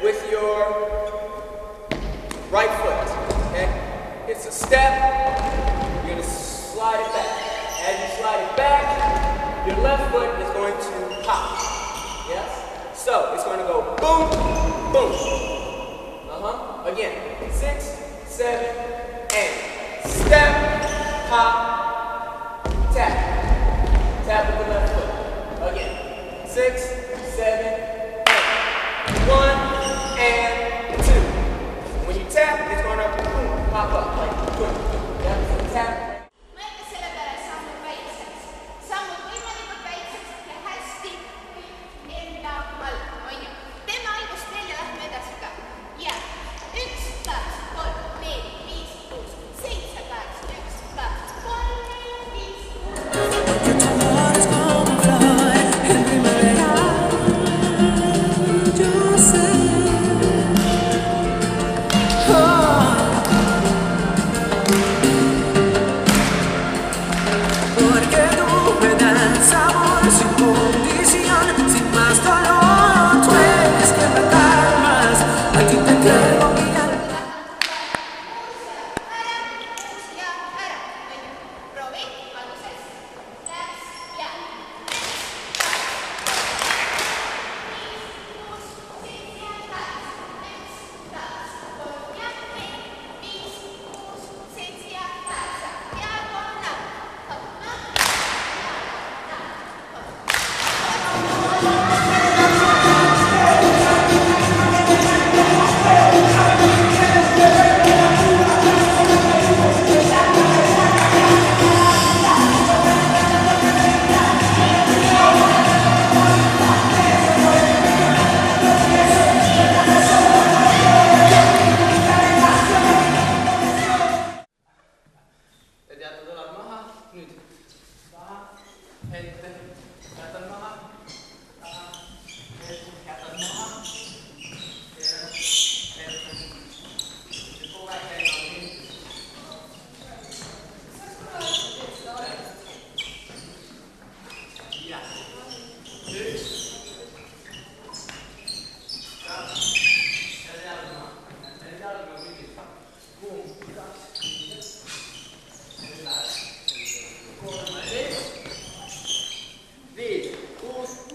with your right foot, okay? It's a step, you're going to slide it back. As you slide it back, your left foot is going to pop, yes? So, it's going to go boom, boom. Again, 6, 7, and step, pop, tap. Tap with the left foot. Again, 6, 7, 8. 1 and 2. When you tap, it's going to boom, pop up like boom. Yep, so tap.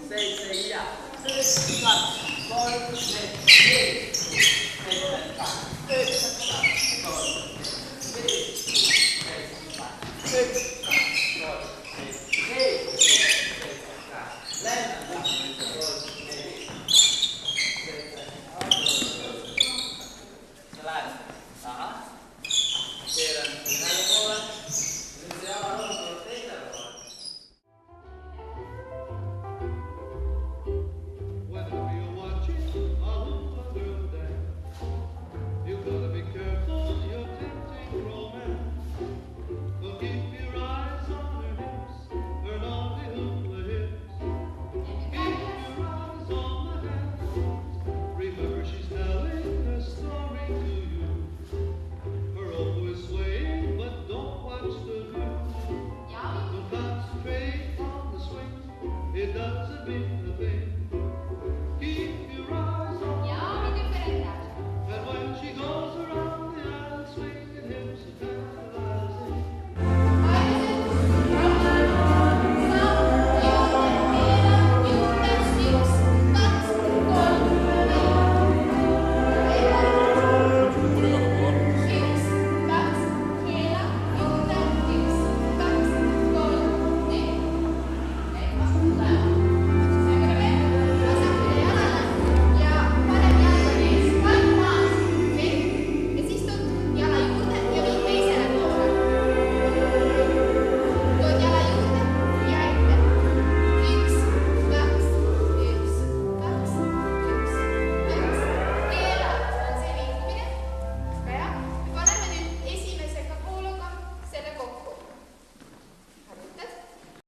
Sei, sei, ja. 3, 4, 5, 6, 7.